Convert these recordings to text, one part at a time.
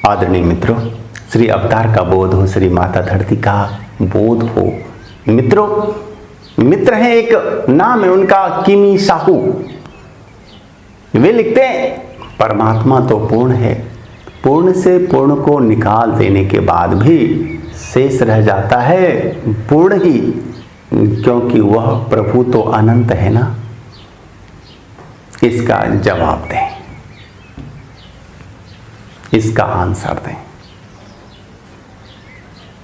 आदरणीय मित्रों, श्री अवतार का बोध हो, श्री माता धरती का बोध हो। मित्रों, मित्र हैं, एक नाम है उनका किमी साहू। वे लिखते हैं परमात्मा तो पूर्ण है, पूर्ण से पूर्ण को निकाल देने के बाद भी शेष रह जाता है पूर्ण ही, क्योंकि वह प्रभु तो अनंत है ना। इसका जवाब दें, इसका आंसर दें।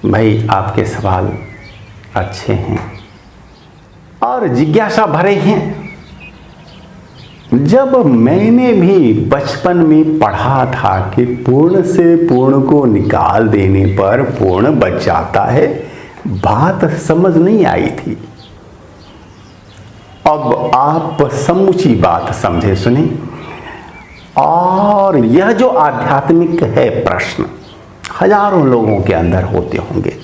भाई, आपके सवाल अच्छे हैं और जिज्ञासा भरे हैं। जब मैंने भी बचपन में पढ़ा था कि पूर्ण से पूर्ण को निकाल देने पर पूर्ण बच जाता है, बात समझ नहीं आई थी। अब आप समुची बात समझे सुने। और यह जो आध्यात्मिक है प्रश्न हजारों लोगों के अंदर होते होंगे।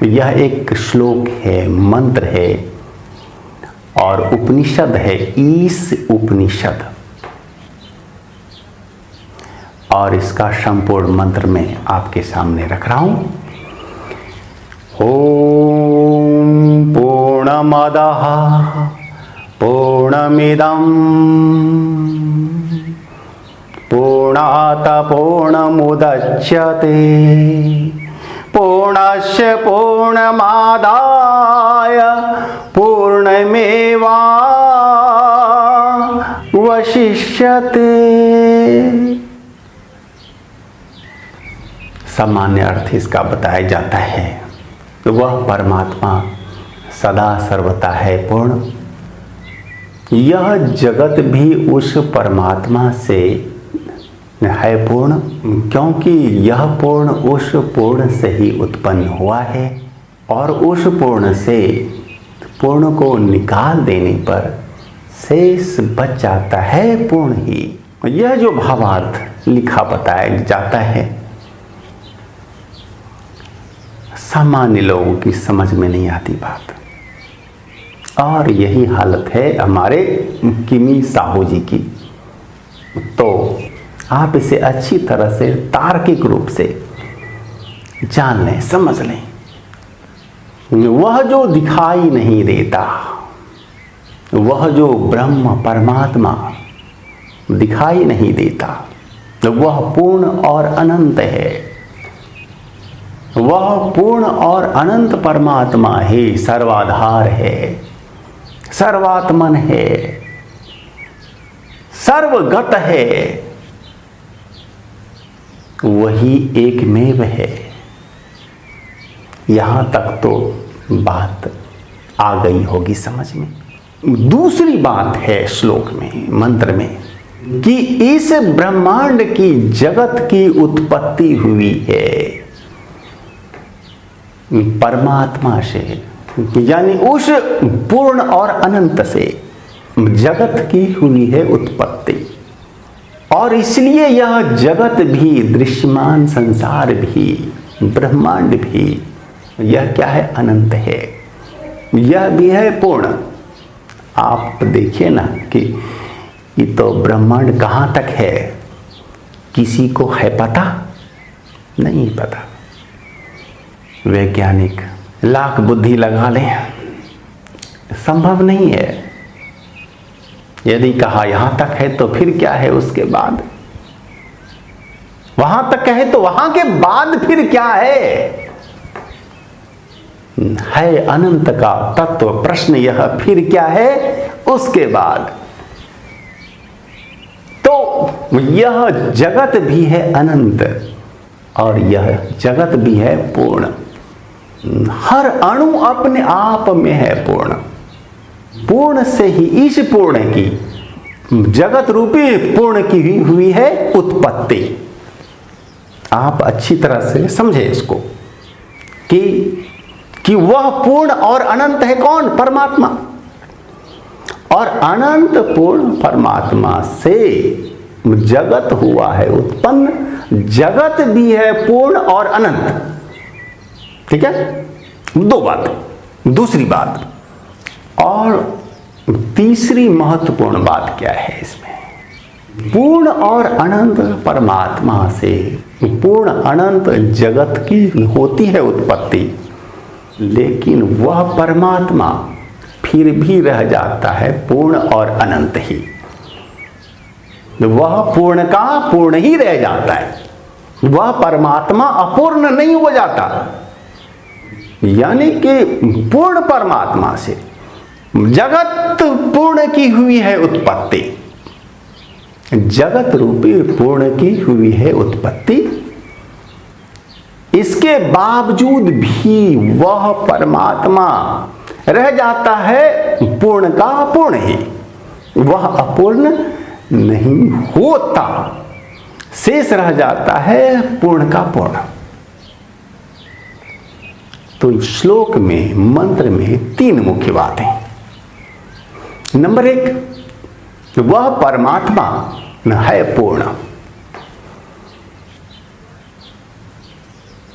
यह एक श्लोक है, मंत्र है और उपनिषद है, ईश उपनिषद। और इसका संपूर्ण मंत्र मैं आपके सामने रख रहा हूं। ओम पूर्णमदः पूर्णमिदं पूर्णात् पूर्णमुदच्यते पूर्णस्य पूर्णमादाय पूर्णमेवावशिष्यते। सामान्य अर्थ इसका बताया जाता है, वह परमात्मा सदा सर्वथा है पूर्ण। यह जगत भी उस परमात्मा से है पूर्ण, क्योंकि यह पूर्ण उस पूर्ण से ही उत्पन्न हुआ है और उस पूर्ण से पूर्ण को निकाल देने पर शेष बच जाता है पूर्ण ही। यह जो भावार्थ लिखा बताया जाता है, सामान्य लोगों की समझ में नहीं आती बात। और यही हालत है हमारे किमी साहू जी की। तो आप इसे अच्छी तरह से तार्किक रूप से जान लें, समझ लें। वह जो दिखाई नहीं देता, वह जो ब्रह्म परमात्मा दिखाई नहीं देता, वह पूर्ण और अनंत है। वह पूर्ण और अनंत परमात्मा ही सर्वाधार है, सर्वात्मन है, सर्वगत है। वही एकमेव है। यहां तक तो बात आ गई होगी समझ में। दूसरी बात है श्लोक में, मंत्र में, कि इस ब्रह्मांड की जगत की उत्पत्ति हुई है परमात्मा से, यानी उस पूर्ण और अनंत से जगत की हुई है उत्पत्ति। और इसलिए यह जगत भी, दृश्यमान संसार भी, ब्रह्मांड भी, यह क्या है? अनंत है। यह भी है पूर्ण। आप देखिए ना कि ये तो ब्रह्मांड कहाँ तक है, किसी को है पता? नहीं पता। वैज्ञानिक लाख बुद्धि लगा लें, संभव नहीं है। यदि कहा यहां तक है तो फिर क्या है उसके बाद? वहां तक है तो वहां के बाद फिर क्या है? अनंत का तत्व प्रश्न यह, फिर क्या है उसके बाद? तो यह जगत भी है अनंत और यह जगत भी है पूर्ण। हर अणु अपने आप में है पूर्ण। पूर्ण से ही इस पूर्ण की, जगत रूपी पूर्ण की हुई है उत्पत्ति। आप अच्छी तरह से समझे इसको कि वह पूर्ण और अनंत है कौन? परमात्मा। और अनंत पूर्ण परमात्मा से जगत हुआ है उत्पन्न। जगत भी है पूर्ण और अनंत। ठीक है, दो बात। दूसरी बात, और तीसरी महत्वपूर्ण बात क्या है इसमें? पूर्ण और अनंत परमात्मा से पूर्ण अनंत जगत की होती है उत्पत्ति, लेकिन वह परमात्मा फिर भी रह जाता है पूर्ण और अनंत ही। वह पूर्ण का पूर्ण ही रह जाता है, वह परमात्मा अपूर्ण नहीं हो जाता। यानी कि पूर्ण परमात्मा से जगत पूर्ण की हुई है उत्पत्ति, जगत रूपी पूर्ण की हुई है उत्पत्ति। इसके बावजूद भी वह परमात्मा रह जाता है पूर्ण का पूर्ण ही, वह अपूर्ण नहीं होता, शेष रह जाता है पूर्ण का पूर्ण। तो श्लोक में, मंत्र में 3 मुख्य बातें। नंबर 1, वह परमात्मा है पूर्ण।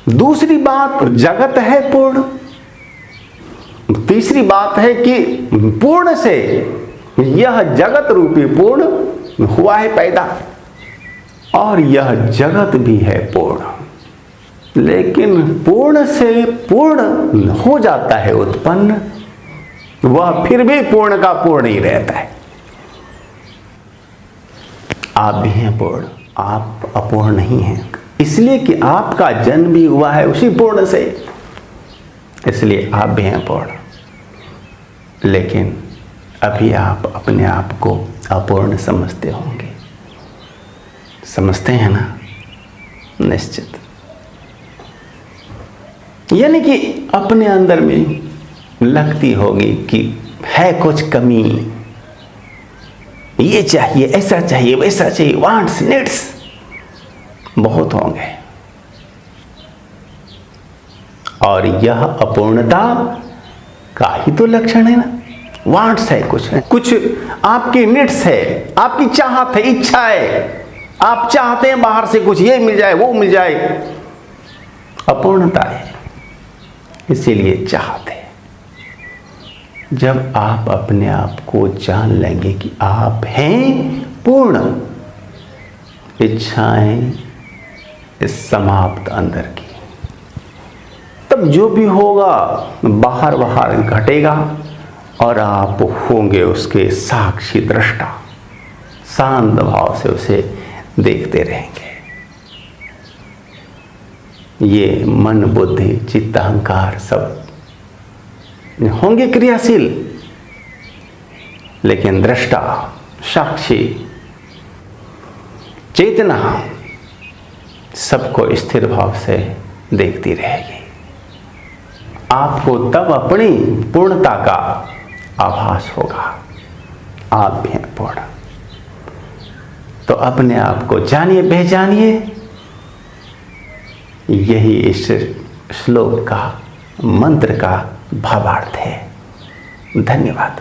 दूसरी बात, जगत है पूर्ण। तीसरी बात है कि पूर्ण से यह जगत रूपी पूर्ण हुआ है पैदा, और यह जगत भी है पूर्ण। लेकिन पूर्ण से पूर्ण हो जाता है उत्पन्न, वह फिर भी पूर्ण का पूर्ण ही रहता है। आप भी हैं पूर्ण, आप अपूर्ण नहीं हैं, इसलिए कि आपका जन्म भी हुआ है उसी पूर्ण से, इसलिए आप भी हैं पूर्ण। लेकिन अभी आप अपने आप को अपूर्ण समझते होंगे, समझते हैं ना? निश्चित। यानी कि अपने अंदर में लगती होगी कि है कुछ कमी, ये चाहिए, ऐसा चाहिए, वैसा चाहिए, वांट्स नीड्स बहुत होंगे। और यह अपूर्णता का ही तो लक्षण है ना। वांट्स है, कुछ आपकी नीड्स है, आपकी चाहत है, इच्छा है, आप चाहते हैं बाहर से कुछ ये मिल जाए, वो मिल जाए, अपूर्णता है, इसीलिए चाहते हैं। जब आप अपने आप को जान लेंगे कि आप हैं पूर्ण, इच्छाएं समाप्त अंदर की, तब जो भी होगा बाहर बाहर घटेगा और आप होंगे उसके साक्षी दृष्टा, शांत भाव से उसे देखते रहेंगे। ये मन, बुद्धि, चित्त, अहंकार सब होंगे क्रियाशील, लेकिन दृष्टा, साक्षी, चेतना सबको स्थिर भाव से देखती रहेगी। आपको तब अपनी पूर्णता का आभास होगा, आप भी हैं पूर्ण। तो अपने आप को जानिए, पहचानिए। यही इस श्लोक का, मंत्र का भावार्थ है। धन्यवाद।